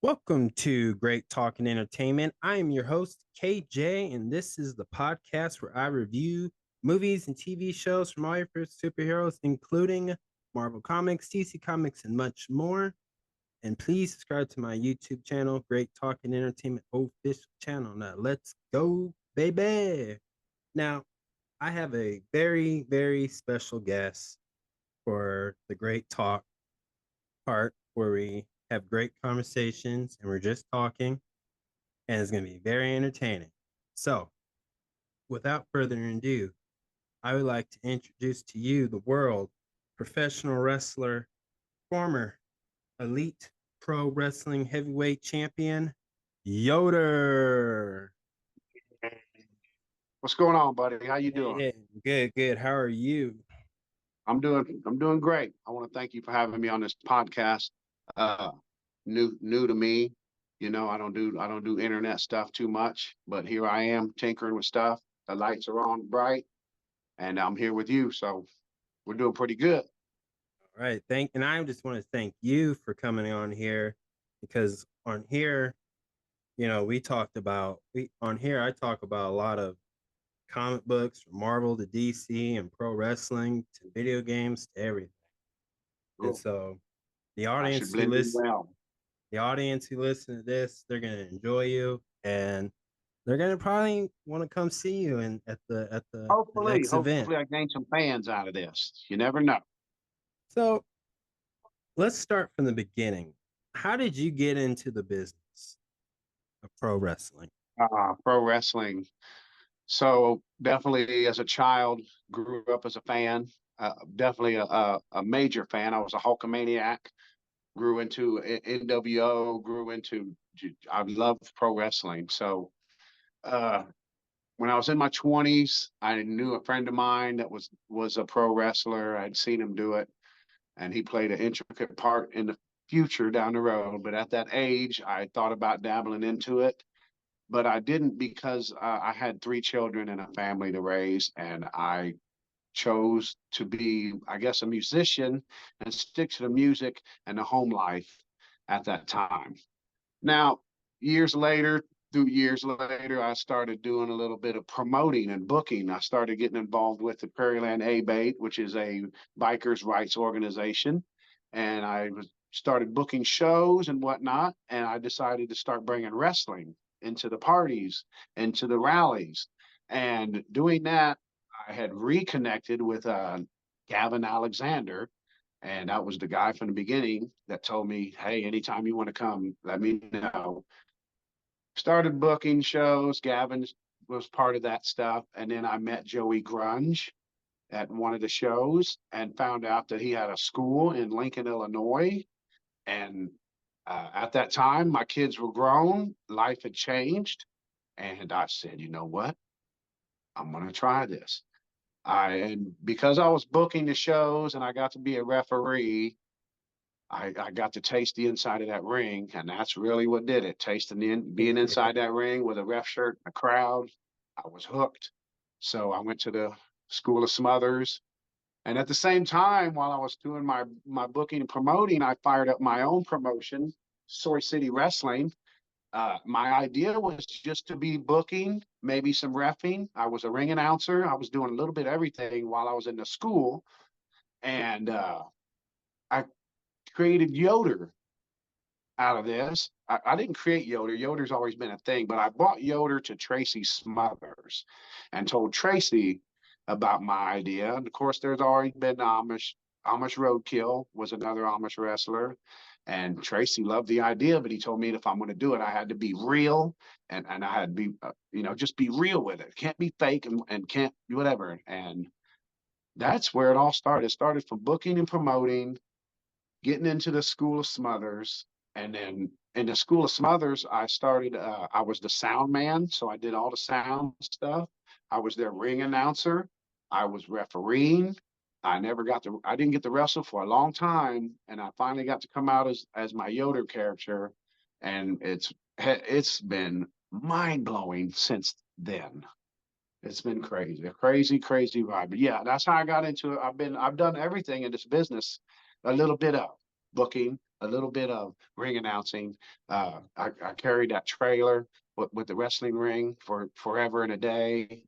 Welcome to Great Talk and Entertainment. I am your host, KJ, and this is the podcast where I review movies and TV shows from all your favorite superheroes, including Marvel Comics, DC Comics, and much more. And please subscribe to my YouTube channel, Great Talk and Entertainment official channel. Now, let's go, baby. Now, I have a very, very special guest for the Great Talk part where we have great conversations and we're just talking, and it's going to be very entertaining. So, without further ado, I would like to introduce to you the world professional wrestler, former elite pro wrestling heavyweight champion, Yoder. What's going on, buddy? How you doing? Hey, good, good. How are you? I'm doing great. I want to thank you for having me on this podcast. Uh new to me. I don't do internet stuff too much, but here I am tinkering with stuff. The lights are on bright and I'm here with you. So we're doing pretty good. All right. And I just want to thank you for coming on here because on here, we talked about we on here I talk about a lot of comic books from Marvel to DC and pro wrestling to video games to everything. And Cool. so the I should audience who blend in listen well. the audience who listen to this, they're gonna enjoy you and they're gonna probably want to come see you at the Hopefully, next event. hopefully I gain some fans out of this. You never know. So let's start from the beginning. How did you get into the business of pro wrestling? Pro wrestling. So definitely as a child, grew up as a fan. Definitely a major fan. I was a Hulkamaniac. Grew into NWO. I loved pro wrestling. So uh, when I was in my 20s, I knew a friend of mine that was a pro wrestler. I'd seen him do it, and he played an intricate part in the future down the road. But at that age, I thought about dabbling into it, but I didn't because I had three children and a family to raise, and I chose to be, I guess, a musician and stick to the music and the home life at that time. Now, years later, through years later, I started doing a little bit of promoting and booking. I started getting involved with the Prairieland A-Bait, which is a bikers' rights organization, and started booking shows and whatnot. And I decided to start bringing wrestling into the parties, into the rallies, and doing that, I had reconnected with Gavin Alexander, and that was the guy from the beginning that told me, hey, anytime you want to come, let me know. Started booking shows. Gavin was part of that stuff. And then I met Joey Grunge at one of the shows and found out that he had a school in Lincoln, Illinois. And at that time, my kids were grown, life had changed. And I said, you know what? I'm going to try this. And because I was booking the shows and I got to be a referee, I got to taste the inside of that ring, and that's really what did it. Being inside that ring with a ref shirt and a crowd, I was hooked. So I went to the School of Smothers, and at the same time, while I was doing my booking and promoting, I fired up my own promotion, Soy City Wrestling. My idea was just to be booking, maybe some refing. I was a ring announcer. I was doing a little bit of everything while I was in the school, and I created Yoder out of this. I didn't create Yoder. Yoder's always been a thing, but I brought Yoder to Tracy Smothers and told Tracy about my idea. And of course, there's already been Amish Roadkill was another Amish wrestler. And Tracy loved the idea, but he told me if I'm going to do it, I had to be real and I had to be, just be real with it. Can't be fake and can't do whatever. And that's where it all started. It started from booking and promoting, getting into the School of Smothers, and then in the School of Smothers, I started. I was the sound man, so I did all the sound stuff. I was their ring announcer. I was refereeing. I didn't get to wrestle for a long time, and I finally got to come out as my Yoder character, and it's been mind blowing since then. It's been crazy, a crazy, crazy ride. But yeah, that's how I got into it. I've done everything in this business, a little bit of booking, a little bit of ring announcing. I carried that trailer with the wrestling ring for forever and a day,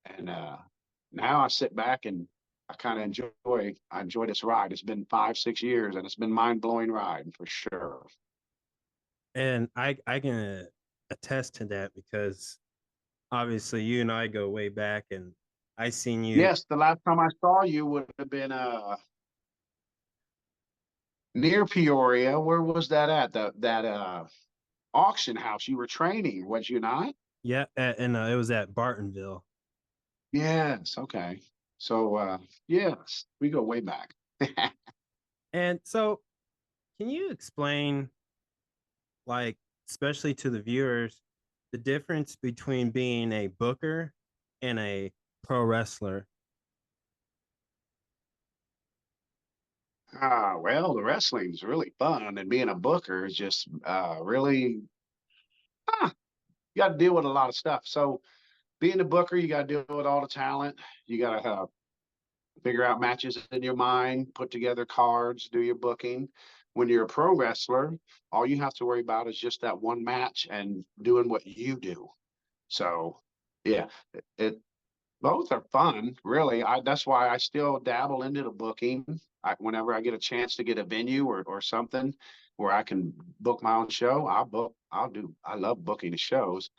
and now I sit back and I kind of enjoy this ride. It's been 5 6 years, and it's been mind blowing ride for sure. And I can attest to that because obviously you and I go way back, and I seen you. Yes, the last time I saw you would have been near Peoria. Where was that at? That auction house you were training, was you not? Yeah, and it was at Bartonville. Yes, okay. So yes, we go way back. And so, can you explain, like, especially to the viewers, the difference between being a booker and a pro wrestler? Well, the wrestling's really fun, and being a booker is just really you got to deal with a lot of stuff. So being a booker, you got to deal with all the talent. You got to figure out matches in your mind, put together cards, do your booking. When you're a pro wrestler, all you have to worry about is just that one match and doing what you do. So, yeah, it both are fun, really. That's why I still dabble into the booking. Whenever I get a chance to get a venue or something where I can book my own show, I'll book. I'll do. I love booking the shows,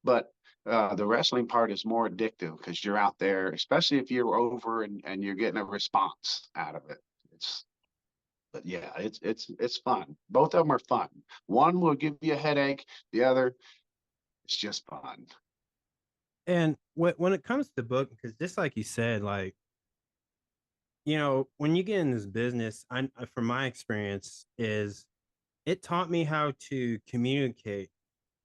but the wrestling part is more addictive because you're out there, especially if you're over and you're getting a response out of it. It's but yeah, it's fun. Both of them are fun. One will give you a headache. The other, it's just fun. And when it comes to book, because just like you said, like, when you get in this business, from my experience, is it taught me how to communicate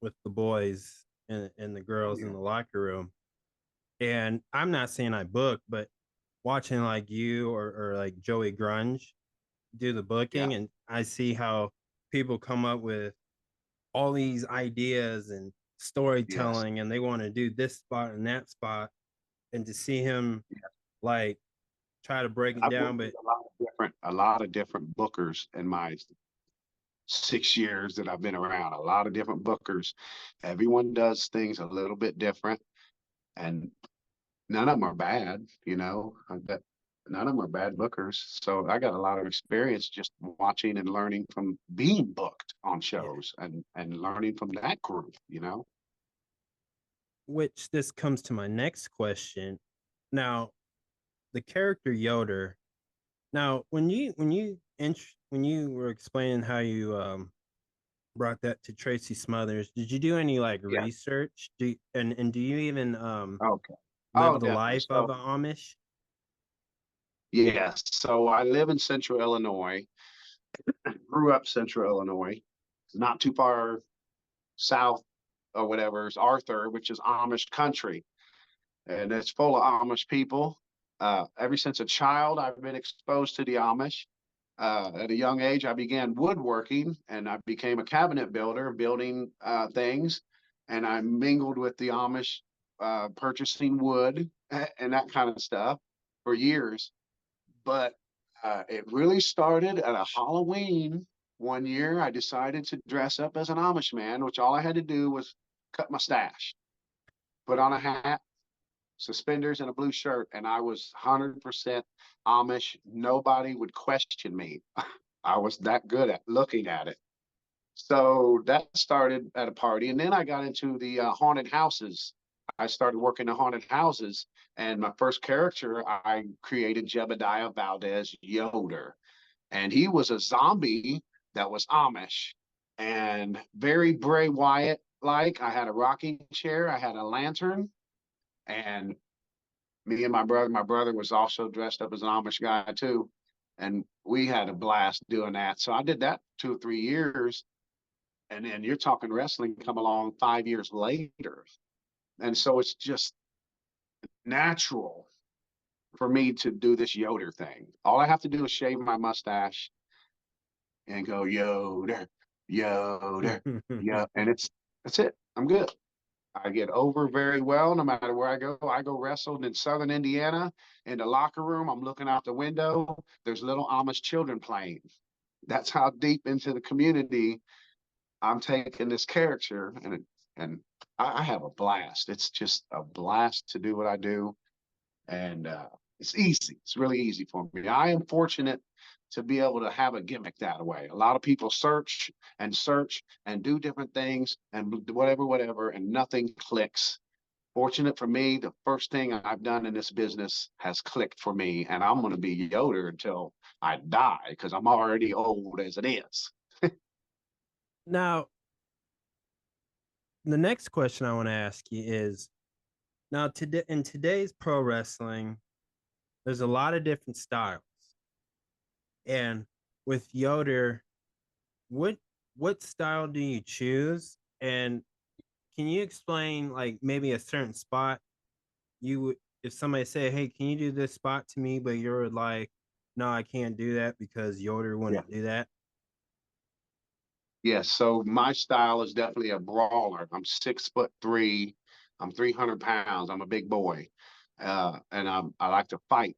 with the boys and the Oh girls in yeah, the locker room. And I'm not saying I book, but watching like you or like Joey Grunge do the yeah, booking, and I see how people come up with all these ideas and yes. storytelling, and they want to do this spot and that spot, and to see him like try to break it I've down. worked But with a lot of different bookers in my 6 years that I've been around. A lot of different bookers. Everyone does things a little bit different, and none of them are bad. None of them are bad bookers. So I got a lot of experience just watching and learning from being booked on yeah, shows and learning from that group. which this comes to my next question. Now, the character Yoder. Now, when you were explaining how you brought that to Tracy Smothers, did you do any like Yeah. research? And do you even Okay. Oh, live the definitely. life of So an Amish? yes. So I live in Central Illinois. Grew up Central Illinois. Not too far south or whatever is Arthur, which is Amish country, and it's full of Amish people. Ever since a child, I've been exposed to the Amish. At a young age, I began woodworking, and I became a cabinet builder, building things, and I mingled with the Amish, purchasing wood and that kind of stuff for years. But it really started at a Halloween one year. I decided to dress up as an Amish man, which all I had to do was cut my stash, put on a hat, suspenders, and a blue shirt, and I was 100% Amish. Nobody would question me. I was that good at looking at it. So that started at a party, and then I got into the haunted houses. I started working in haunted houses, and my first character I created Jebediah Valdez Yoder, and he was a zombie that was Amish and very Bray Wyatt like. I had a rocking chair, I had a lantern, and me and my brother was also dressed up as an Amish guy too, and we had a blast doing that. So I did that 2 or 3 years, and then you're talking wrestling come along 5 years later, and so it's just natural for me to do this Yoder thing. All I have to do is shave my mustache and go Yoder, Yoder, yeah, and that's it. I'm good. I get over very well no matter where I go. I go wrestled in Southern Indiana in the locker room. I'm looking out the window. There's little Amish children playing. That's how deep into the community I'm taking this character, and I have a blast. It's just a blast to do what I do, and it's easy. It's really easy for me. I am fortunate to be able to have a gimmick that way. A lot of people search and do different things and whatever, and nothing clicks. Fortunate for me, the first thing I've done in this business has clicked for me, and I'm going to be Yoder until I die because I'm already old as it is. Now, the next question I want to ask you is now today in today's pro wrestling, there's a lot of different styles. And with Yoder, what what style do you choose? And can you explain like maybe a certain spot you would if somebody said, "Hey, can you do this spot to me?" But you're like, "No, I can't do that because Yoder Yeah. wouldn't do that." Yes. So my style is definitely a brawler. I'm 6'3". I'm 300 pounds. I'm a big boy, and I like to fight.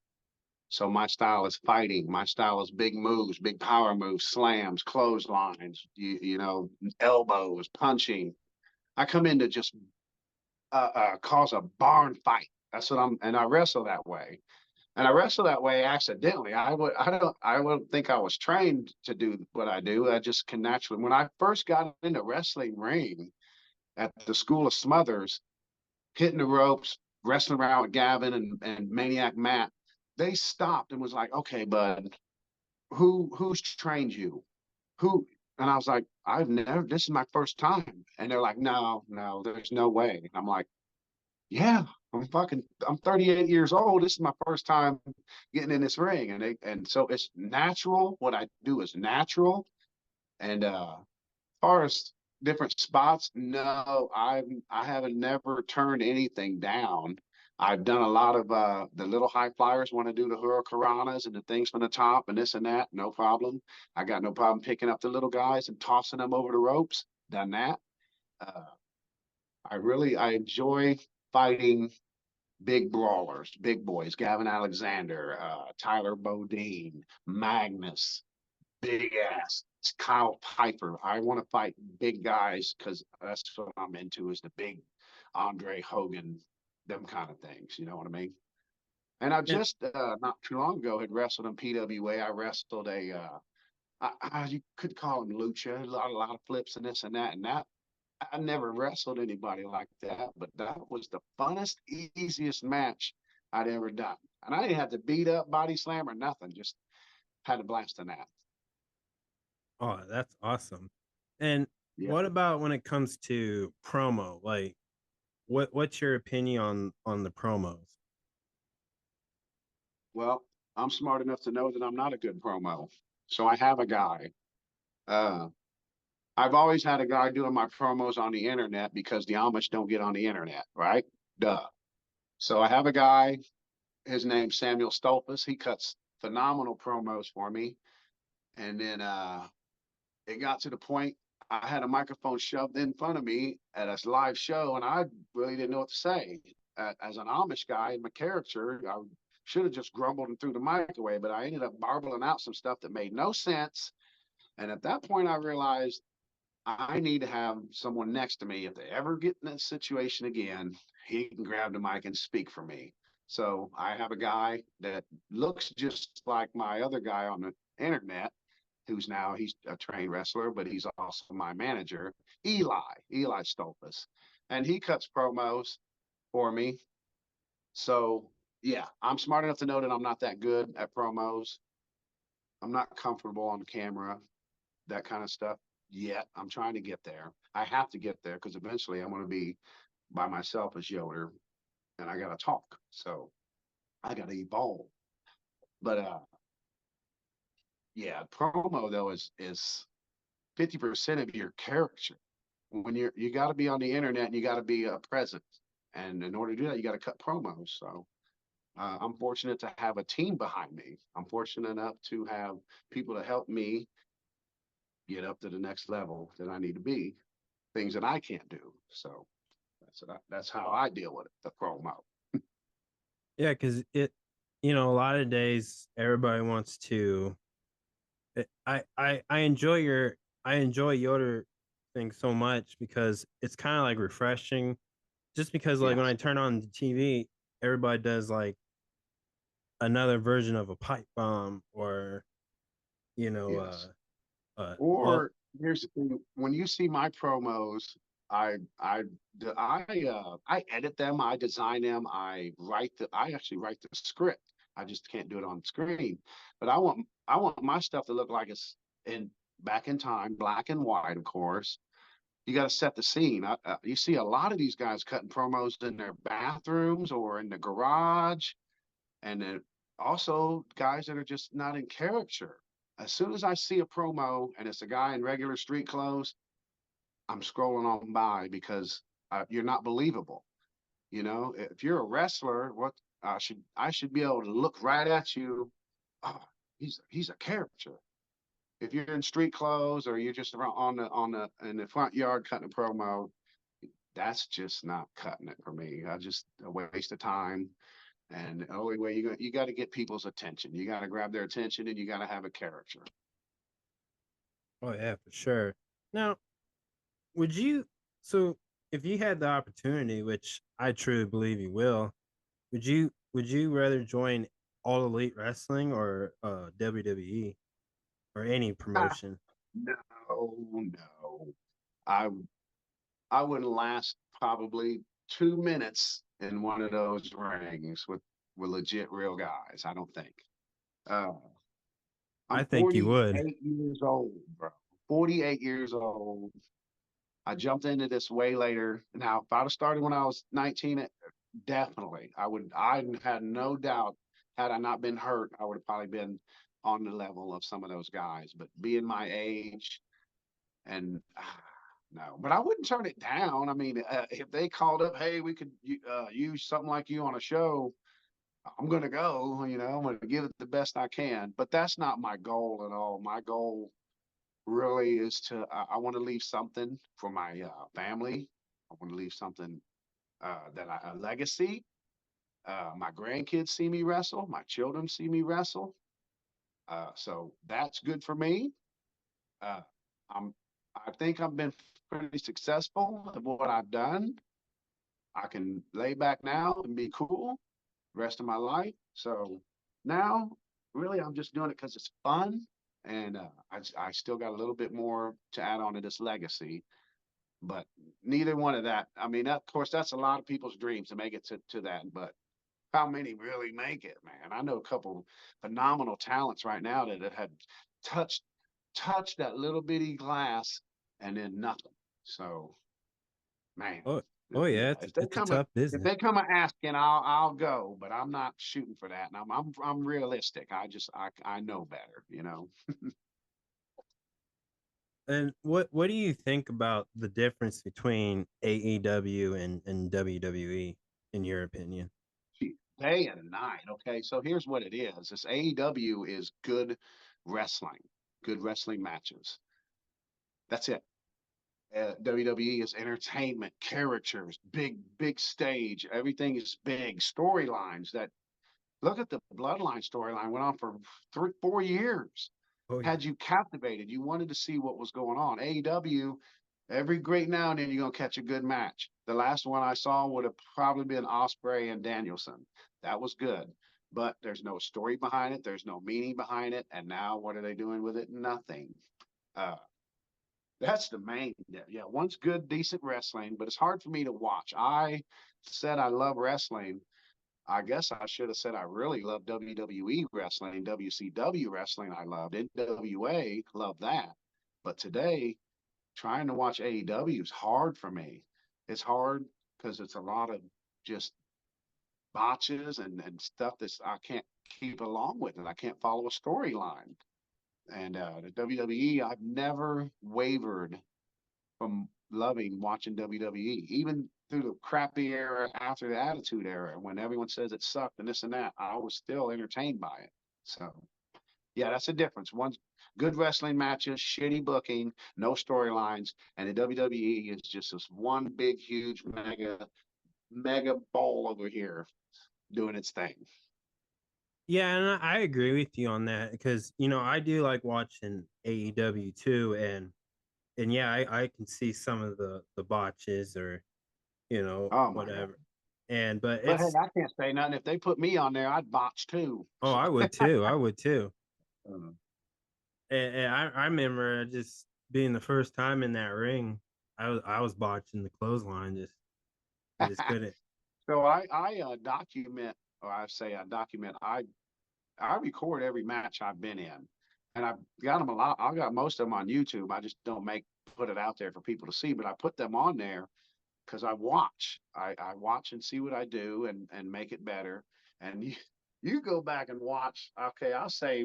So my style is fighting. My style is big moves, big power moves, slams, clotheslines. You know, elbows, punching. I come in to just cause a barn fight. That's what I'm, and I wrestle that way. And I wrestle that way accidentally. I don't think I was trained to do what I do. I just can naturally. When I first got into wrestling ring at the School of Smothers, hitting the ropes, wrestling around with Gavin and Maniac Matt, they stopped and was like, "Okay, bud, who's trained you? Who?" And I was like, "I've never. This is my first time." And they're like, "No, no, there's no way." And I'm like, yeah, I'm 38 years old. This is my first time getting in this ring. And so it's natural. What I do is natural. And as far as different spots, no, I haven't never turned anything down. I've done a lot of the little high flyers want to do the hurricanranas and the things from the top and this and that, no problem. I got no problem picking up the little guys and tossing them over the ropes. Done that. Uh, I enjoy fighting big brawlers, big boys, Gavin Alexander, Tyler Bodine, Magnus, big ass, Kyle Piper. I want to fight big guys because that's what I'm into is the big Andre Hogan, them kind of things. You know what I mean? And I And just not too long ago had wrestled in PWA. I wrestled you could call him lucha, a lot of flips and this and that, and that I never wrestled anybody like that, but that was the funnest, easiest match I'd ever done. And I didn't have to beat up, body slam, or nothing. Just had a blast in that. oh, that's awesome. And Yeah. what about when it comes to promo? Like what's your opinion on the promos? Well, I'm smart enough to know that I'm not a good promo. So I have a guy. Uh, I've always had a guy doing my promos on the internet because the Amish don't get on the internet, right? Duh. So I have a guy. His name's Samuel Stolpus. He cuts phenomenal promos for me. And then it got to the point I had a microphone shoved in front of me at a live show, and I really didn't know what to say. As an Amish guy in my character, I should have just grumbled and threw the mic away, but I ended up barbling out some stuff that made no sense. And at that point, I realized I need to have someone next to me. If they ever get in that situation again, he can grab the mic and speak for me. So I have a guy that looks just like my other guy on the internet he's a trained wrestler, but he's also my manager, Eli Stolpus. And he cuts promos for me. So yeah, I'm smart enough to know that I'm not that good at promos. I'm not comfortable on the camera, that kind of stuff yet. I'm trying to get there. I have to get there because eventually I'm going to be by myself as Yoder and I got to talk. So I got to evolve. But yeah, promo though is 50% of your character. When you got to be on the internet and you got to be present, and in order to do that you got to cut promos. So I'm fortunate to have a team behind me. I'm fortunate enough to have people to help me get up to the next level that I need to be, things that I can't do. So that's how I deal with it, the promo. Yeah, because a lot of days everybody wants to I enjoy your I enjoy Yoder thing so much because it's kind of like refreshing. Just because like when I Yes. turn on the TV, everybody does like another version of a pipe bomb or you know Yes. well Or here's the thing: when you see my promos, I I I edit them, I design them, I actually write the script. I just can't do it on screen. But I want my stuff to look like it's in back in time, black and white, of course. You got to set the scene. You see a lot of these guys cutting promos in their bathrooms or in the garage, and then also guys that are just not in character. As soon as I see a promo and it's a guy in regular street clothes, I'm scrolling on by because you're not believable. You know, if you're a wrestler, what I should be able to look right at you. Oh, he's a character. If you're in street clothes or you're just around on the in the front yard cutting a promo, that's just not cutting it for me. I just a waste of time. And the only way you got to get people's attention. You got to grab their attention, and you got to have a character. oh yeah for sure. Now would you so if you had the opportunity, which I truly believe you will, would you rather join All Elite Wrestling or WWE or any Ah, promotion? no, no. I I wouldn't last probably 2 minutes in one of those rings with legit real guys. I don't think. Uh, I I'm think you would. 48 years old, bro. 48 years old. I jumped into this way later. Now, if I'd have started when I was 19, definitely, I would. I had no doubt. Had I not been hurt, I would have probably been on the level of some of those guys. But being my age, and no, but I wouldn't turn it down. I mean, if they called up, hey, we could use something like you on a show, I'm gonna go. You know, I'm gonna give it the best I can. But that's not my goal at all. My goal really is to I want to leave something for my family. I want to leave something a legacy. My grandkids see me wrestle. My children see me wrestle. So that's good for me. Uh, I'm I think I've been pretty successful at what I've done. I can lay back now and be cool the rest of my life. So now, really, I'm just doing it because it's fun, and I still got a little bit more to add on to this legacy. But neither one of that. I mean, of course, that's a lot of people's dreams to make it to that. But how many really make it, man? I know a couple phenomenal talents right now that had touched touched that little bitty glass and then nothing. So, man, Oh, oh yeah, yeah. it's a tough If business. they come asking, I'll go, but I'm not shooting for that. And I'm realistic. I know better, you know. And what do you think about the difference between AEW and WWE in your opinion? Day and night. Okay, so here's what it is. This AEW is wrestling, good wrestling matches. That's it. WWE is entertainment, characters, big stage. Everything is big. Storylines that look at the Bloodline storyline went on for 4 years. Oh yeah. Had you captivated, you wanted to see what was going on. AEW, every great now and then you're gonna catch a good match. The last one I saw would have probably been Osprey and Danielson. That was good, but there's no story behind it. There's no meaning behind it. And now what are they doing with it? Nothing. Uh, that's the main. Yeah, one's good, decent wrestling, but it's hard for me to watch. I said I love wrestling. I guess I should have said I really love WWE wrestling, WCW wrestling. I loved NWA, love that. But today, trying to watch AEW is hard for me. It's hard because it's a lot of just botches and stuff that I can't keep along with, and I can't follow a storyline. And the WWE, I've never wavered from loving watching WWE, even through the crappy era after the Attitude Era, when everyone says it sucked and this and that. I was still entertained by it. So, yeah, that's the difference. One's good wrestling matches, shitty booking, no storylines, and the WWE is just this one big, huge, mega ball over here doing its thing. Yeah, and I agree with you on that because I do like watching AEW too, and yeah, I can see some of the botches or Oh my God. whatever. And but But hey, it's I can't say nothing. If they put me on there, I'd botch too. oh, I would too. I would too. Uh, And I remember just being the first time in that ring, I was botching the clothesline. Just I just couldn't. so I document, or I say I document. I record every match I've been in, and I've got them a lot. I got most of them on YouTube. I just don't put it out there for people to see, but I put them on there because I watch. I watch and see what I do and make it better. And you go back and watch. Okay, I'll say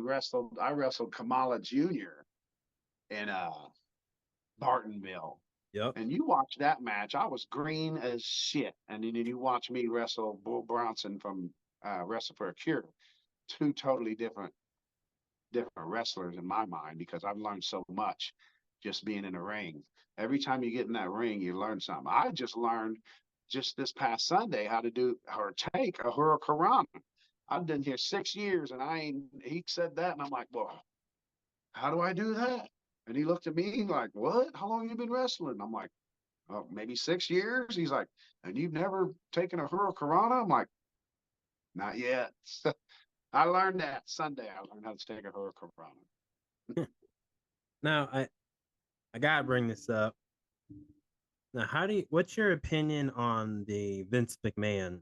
I wrestled Kamala Jr. in Bartonville. Yep. And you watch that match, I was green as shit. And then you watch me wrestle Bull Bronson from Wrestle for a Cure. Two totally different wrestlers in my mind because I've learned so much just being in the ring. Every time you get in that ring, you learn something. I just learned just this past Sunday how to do or take a hurricanrana. I've been here 6 years and I ain't. He said that, and I'm like, well, how do I do that? And he looked at me like, what? How long have you been wrestling? I'm like, oh, maybe 6 years. He's like, and you've never taken a hurricanrana? I'm like, not yet. I learned that Sunday. I learned how to take a hurricanrana. Now I gotta bring this up. Now, what's your opinion on the Vince McMahon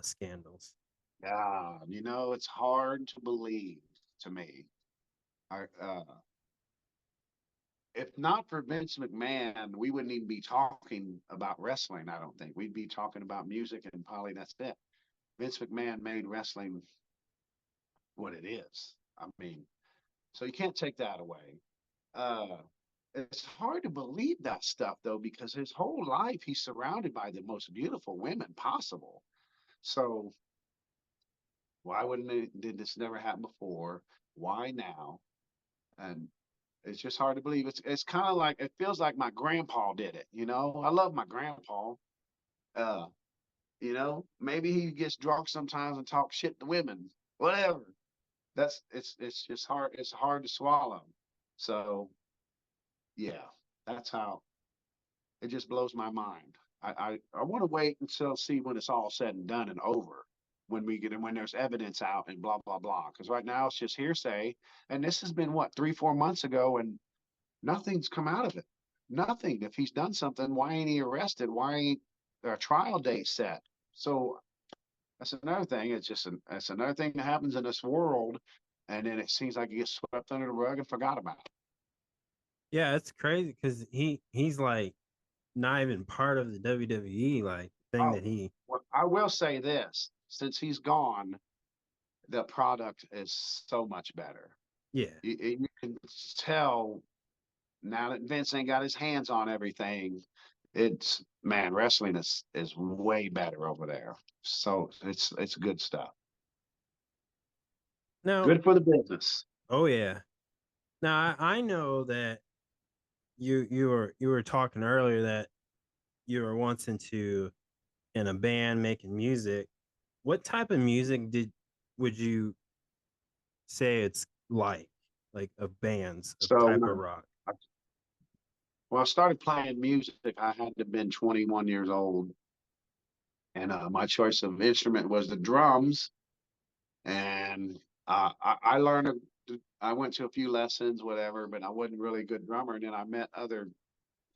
scandals? It's hard to believe to me. I, if not for Vince McMahon, we wouldn't even be talking about wrestling. I don't think we'd be talking about music and probably that's it. Vince McMahon made wrestling what it is. I mean, so you can't take that away. Uh, it's hard to believe that stuff though, because his whole life he's surrounded by the most beautiful women possible. So why wouldn't did this never happen before? Why now? And it's just hard to believe. It's kind of like it feels like my grandpa did it. I love my grandpa. Uh, maybe he gets drunk sometimes and talks shit to women. Whatever. It's just hard. It's hard to swallow. So yeah, that's how it just blows my mind. I want to wait until see when it's all said and done and over. When there's evidence out and blah blah blah. Because right now it's just hearsay, and this has been what 3 4 months ago, and nothing's come out of it. Nothing. If he's done something, why ain't he arrested? Why ain't a trial date set? So that's another thing. That's another thing that happens in this world, and then it seems like it gets swept under the rug and forgot about. Yeah, it's crazy because he's like not even part of the WWE, like thing Oh, that he. well, I will say this: since he's gone, the product is so much better. Yeah. You can tell now that Vince ain't got his hands on everything. It's man, wrestling is way better over there. So it's good stuff. Now, Good for the business. oh yeah. Now I know that you were talking earlier that you were once in a band making music. What type of music would you say it's like of bands of So type of rock? when I started playing music, I had to have been 21 years old, and my choice of instrument was the drums. And I learned. I went to a few lessons, whatever, but I wasn't really a good drummer. And then I met other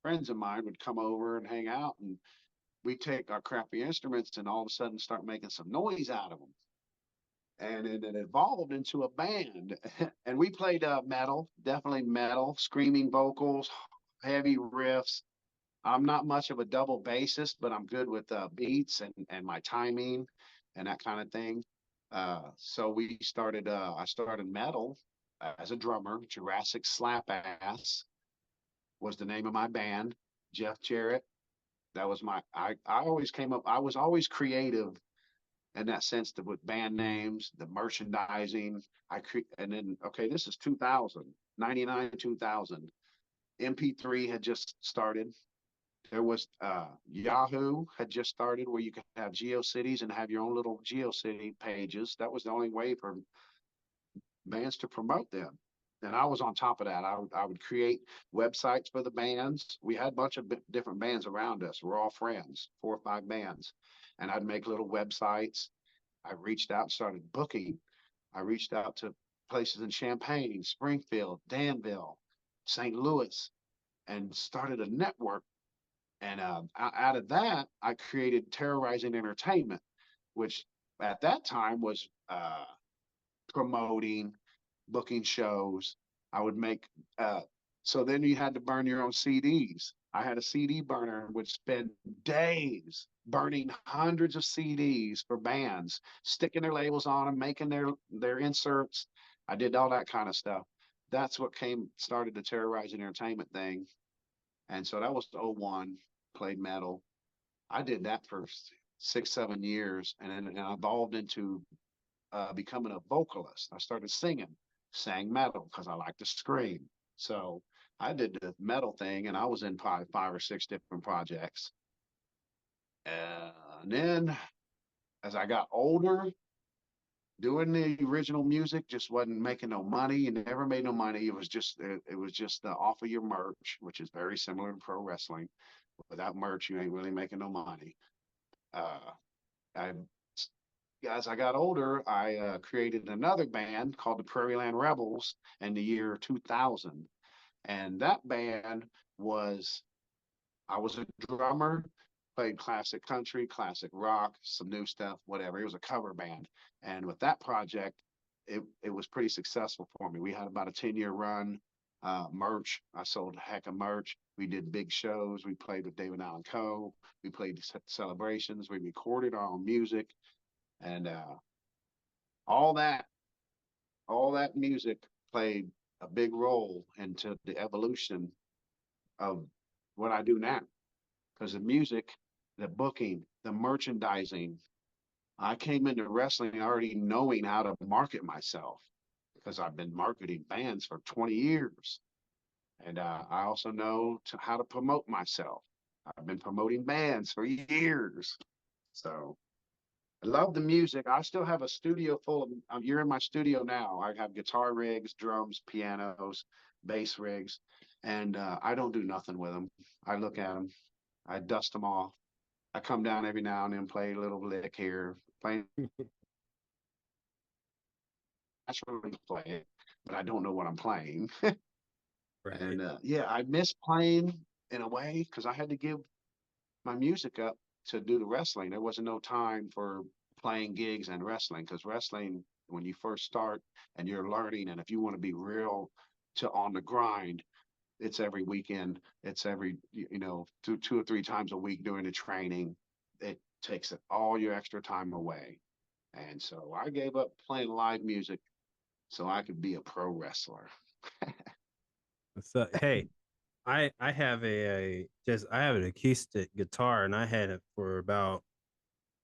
friends of mine would come over and hang out, and we take our crappy instruments and all of a sudden start making some noise out of them. And it evolved into a band. And we played metal, definitely metal, screaming vocals, heavy riffs. I'm not much of a double bassist, but I'm good with beats and my timing and that kind of thing. So I started metal as a drummer. Jurassic Slap Ass was the name of my band. Jeff Jarrett. That was I always came up, I was always creative in that sense with band names, the merchandising. And then, okay, this is 2000, 99, 2000. MP3 had just started. There was Yahoo had just started where you could have GeoCities and have your own little GeoCity pages. That was the only way for bands to promote them. And I was on top of that. I would create websites for the bands. We had a bunch of different bands around us. We're all friends, 4 or 5 bands. And I'd make little websites. I reached out and started booking. I reached out to places in Champaign, Springfield, Danville, St. Louis, and started a network. And out of that, I created Terrorizing Entertainment, which at that time was promoting, booking shows. I would make so then you had to burn your own CDs. I had a CD burner and would spend days burning hundreds of CDs for bands, sticking their labels on them, making their inserts. I did all that kind of stuff. That's what came started the Terrorizing Entertainment thing. And so that was '01, played metal. I did that for 6, 7 years and then and I evolved into becoming a vocalist. I started singing, sang metal because I like to scream. So I did the metal thing, and I was in probably 5 or 6 different projects. And then as I got older, doing the original music just wasn't making no money. You never made no money. It was just off of your merch, which is very similar to pro wrestling. Without merch, you ain't really making no money. Uh, I as I got older, I created another band called the Prairie Land Rebels in the year 2000. And that band was, I was a drummer, played classic country, classic rock, some new stuff, whatever. It was a cover band. And with that project, it was pretty successful for me. We had about a 10-year run. Merch, I sold a heck of merch. We did big shows. We played with David Allan Coe. We played celebrations. We recorded our own music. And all that all that music played a big role into the evolution of what I do now. Because the music, the booking, the merchandising, I came into wrestling already knowing how to market myself because I've been marketing bands for 20 years. And I also know how to promote myself. I've been promoting bands for years. So I love the music. I still have a studio full of, you're in my studio now. I have guitar rigs, drums, pianos, bass rigs, and I don't do nothing with them. I look at them, I dust them off. I come down every now and then, play a little lick here, play naturally play it, but I don't know what I'm playing. Right. And yeah, I miss playing in a way because I had to give my music up to do the wrestling. There wasn't no time for playing gigs and wrestling because wrestling, when you first start and you're learning, and if you want to be real to on the grind, it's every weekend. It's every two or three times a week during the training. It takes all your extra time away, and so I gave up playing live music so I could be a pro wrestler. So hey, I have I have an acoustic guitar and I had it for about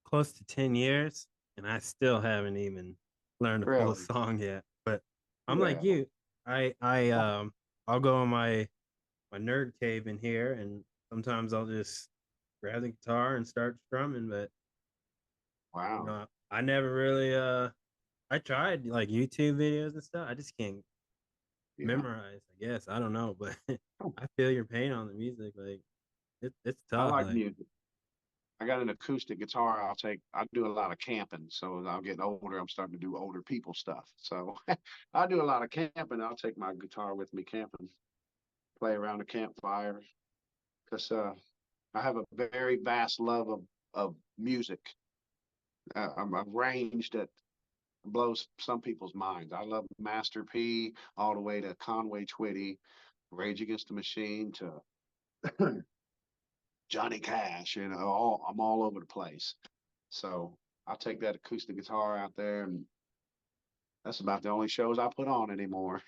close to 10 years and I still haven't even learned a full Really? song yet. But I'm like Yeah. you. I'll go in my nerd cave in here and sometimes I'll just grab the guitar and start strumming, but Wow. I never really I tried like YouTube videos and stuff. I just can't Yeah. memorize, I guess. I don't know, but I feel your pain on the music. Like it's I tough. like Like music. I got an acoustic guitar. I do a lot of camping. So as I'll get older, I'm starting to do older people stuff. So I do a lot of camping. I'll take my guitar with me camping, play around the campfire. Because I have a very vast love of music. I'm a range that blows some people's minds. I love Master P all the way to Conway Twitty, Rage Against the Machine to Johnny Cash. I'm all over the place. So I'll take that acoustic guitar out there, and that's about the only shows I put on anymore.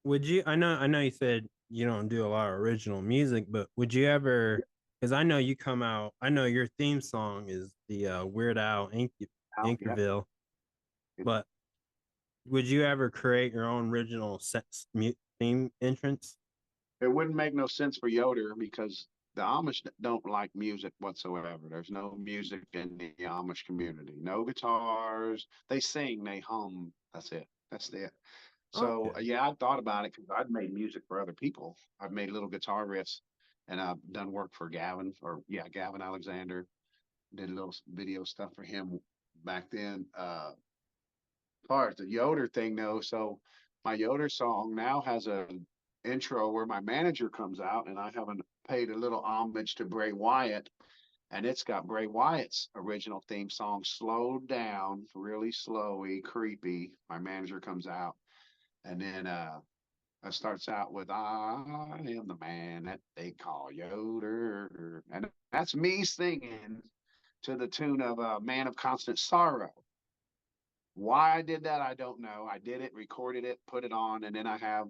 would you I know you said you don't do a lot of original music, but would you ever because I know you come out I know your theme song is the Weird Al Yeah, Anchorville, but would you ever create your own original theme entrance? it wouldn't make no sense for Yoder because the Amish don't like music whatsoever. There's no music in the Amish community. No guitars. They sing, they hum. That's it. That's it. So Okay. yeah, I thought about it because I'd made music for other people. I've made little guitar riffs, and I've done work for Gavin, or yeah, Gavin Alexander. Did a little video stuff for him back then. As far as the Yoder thing though, so my Yoder song now has a intro where my manager comes out, and I haven't paid a little homage to Bray Wyatt, and it's got Bray Wyatt's original theme song slowed down, really slowy, creepy. My manager comes out, and then it starts out with "I am the man that they call Yoder," and that's me singing to the tune of "Man of Constant Sorrow." Why I did that, I don't know. I did it, recorded it, put it on, and then I have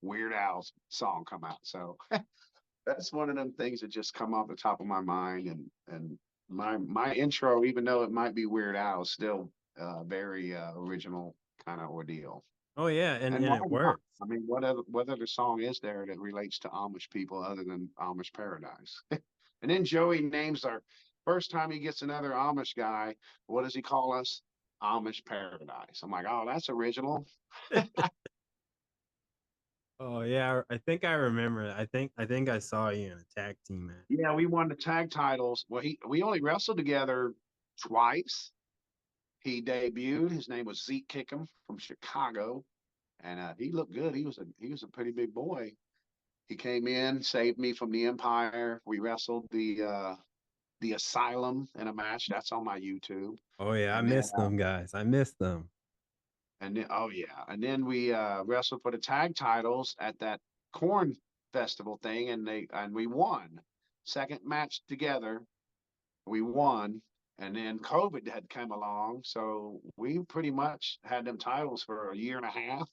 Weird Al's song come out. So that's one of them things that just come off the top of my mind. And my intro, even though it might be Weird Al, is still very original kind of ordeal. Oh yeah, And and why it not? works. I mean, what other song is there that relates to Amish people other than Amish Paradise? And then Joey names our first time he gets another Amish guy. What does he call us? Amish Paradise. I'm like, oh, that's original. Oh yeah, I think I remember. I think I saw you in a tag team match. Yeah, we won the tag titles. Well, we only wrestled together twice. He debuted. His name was Zeke Kickham from Chicago, and he looked good. He was a pretty big boy. He came in, saved me from the Empire. We wrestled the Asylum in a match. That's on my YouTube. Oh yeah, I And then miss them guys. I miss them. oh yeah, and then we wrestled for the tag titles at that corn festival thing, and we won. Second match together, we won, and then COVID had come along, so we pretty much had them titles for a year and a half.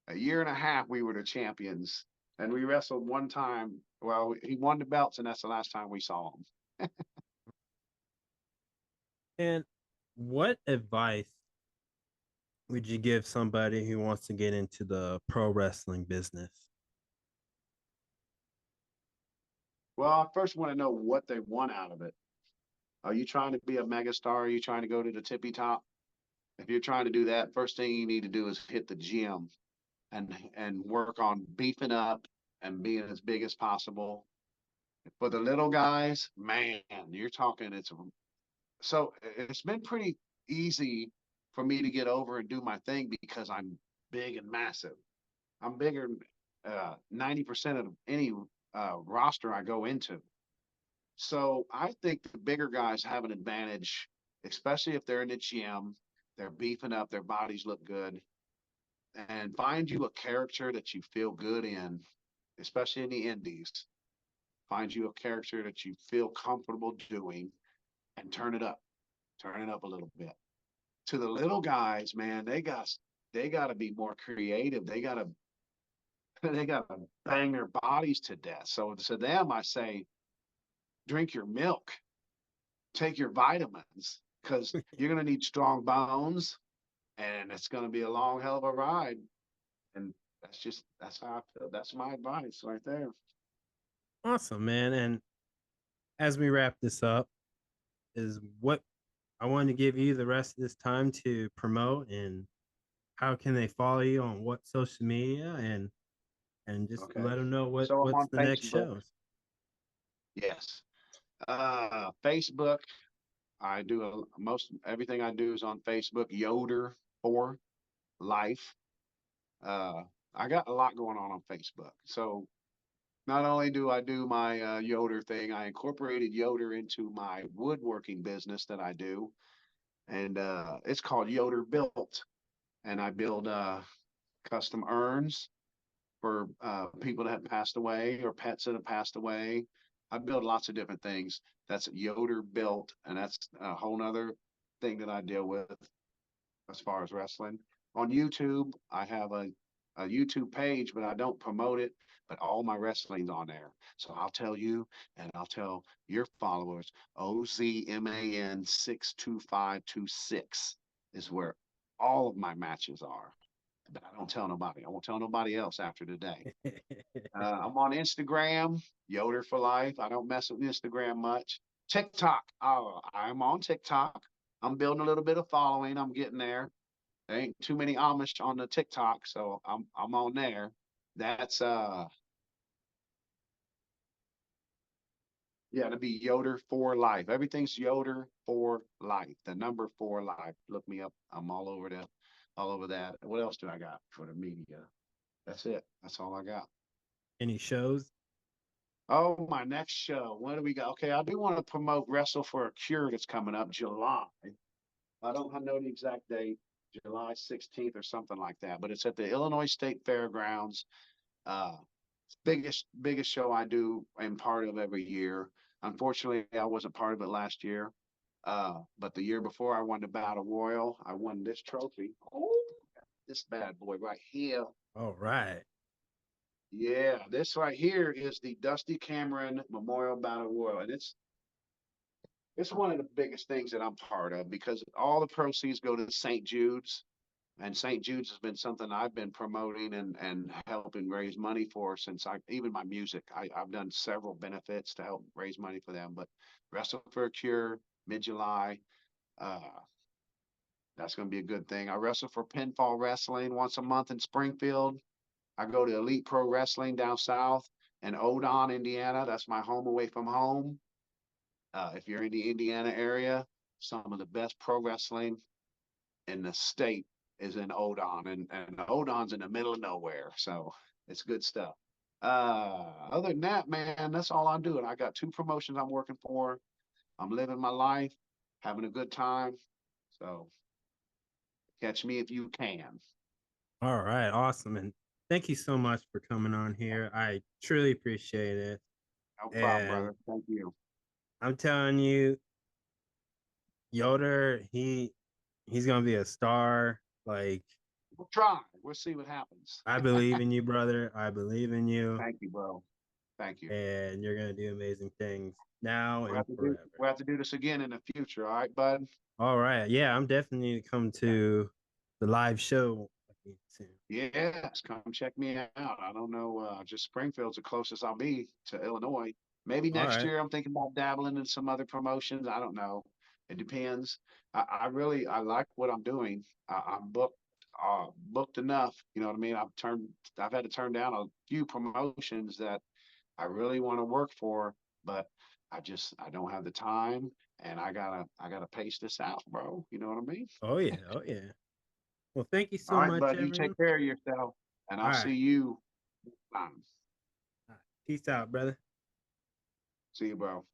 A year and a half, we were the champions, and we wrestled one time. Well, he won the belts, and that's the last time we saw him. And what advice would you give somebody who wants to get into the pro wrestling business? Well, I first want to know what they want out of it. Are you trying to be a megastar? Are you trying to go to the tippy top? If you're trying to do that, first thing you need to do is hit the gym and work on beefing up and being as big as possible. For the little guys, man, you're talking so it's been pretty easy for me to get over and do my thing because I'm big and massive. I'm bigger than 90% of any roster I go into. So I think the bigger guys have an advantage, especially if they're in the gym, they're beefing up, their bodies look good, and find you a character that you feel good in, especially in the indies. Find you a character that you feel comfortable doing and turn it up a little bit. To the little guys, man, they got to be more creative. They got to bang their bodies to death. So to them, I say, drink your milk, take your vitamins, because you're going to need strong bones, and it's going to be a long hell of a ride. And that's how I feel. That's my advice right there. Awesome, man. And as we wrap this up, is what I wanted to give you the rest of this time to promote and how can they follow you on what social media and just Okay. let them know So I'm what's on the next Facebook. shows. Yes. Facebook. I do most everything I do is on Facebook. Yoder for life. Uh, I got a lot going on Facebook. So not only do I do my Yoder thing, I incorporated Yoder into my woodworking business that I do, and it's called Yoder Built. And I build custom urns for people that have passed away or pets that have passed away. I build lots of different things. That's Yoder Built, and that's a whole nother thing that I deal with as far as wrestling. On YouTube, I have a YouTube page, but I don't promote it. But all my wrestling's on there. So I'll tell you, and I'll tell your followers, OZMAN 62526 is where all of my matches are. but I don't tell nobody. I won't tell nobody else after today. I'm on Instagram, Yoder for life. I don't mess with Instagram much. TikTok. Oh, I'm on TikTok. I'm building a little bit of following. I'm getting there. There ain't too many Amish on the TikTok, so I'm on there. That's yeah, to be Yoder for life. Everything's Yoder for life. The number for life. Look me up. I'm all over that. What else do I got for the media? That's it. That's all I got. Any shows? Oh, my next show. What do we got? Okay, I do want to promote Wrestle for a Cure that's coming up July. I don't know the exact date, July 16th or something like that, but it's at the Illinois State Fairgrounds. Uh, biggest show I do and part of every year. Unfortunately, I wasn't part of it last year. But the year before, I won the Battle Royal. I won this trophy. Oh, this bad boy right here. All right. Yeah, this right here is the Dusty Cameron Memorial Battle Royal, and it's one of the biggest things that I'm part of because all the proceeds go to St. Jude's, and St. Jude's has been something I've been promoting and helping raise money for since even my music. I've done several benefits to help raise money for them. But Wrestle for a Cure, mid-July, uh, that's going to be a good thing. I wrestle for Pinfall Wrestling once a month in Springfield. I go to Elite Pro Wrestling down south in Odon, Indiana. That's my home away from home. If you're in the Indiana area, some of the best pro wrestling in the state is in Odon, and Odon's in the middle of nowhere, so it's good stuff. Other than that, man, that's all I'm doing. I got two promotions I'm working for. I'm living my life, having a good time. So catch me if you can. All right. Awesome. And thank you so much for coming on here. I truly appreciate it. No problem, And brother. Thank you. I'm telling you, Yoder, he's gonna be a star. Like, We'll try. We'll see what happens. I believe in you, brother. I believe in you, Thank you, bro. Thank you. and you're gonna do amazing things now We'll and have to do forever. we'll have to do this again in the future. All right, bud. All right. Yeah, I'm definitely gonna come to the live show soon. Yes, come check me out. I don't know, just Springfield's the closest I'll be to Illinois. Maybe All next right. year I'm thinking about dabbling in some other promotions. I don't know. It depends. I really I like what I'm doing. I'm booked enough. You know what I mean? I've had to turn down a few promotions that I really want to work for, but I don't have the time and I gotta pace this out, bro. You know what I mean? Oh yeah. Oh yeah. Well, thank you All so right, much, bud. You take everyone. care of yourself, and All I'll right. see you. All right. Peace out, brother. See you, bro.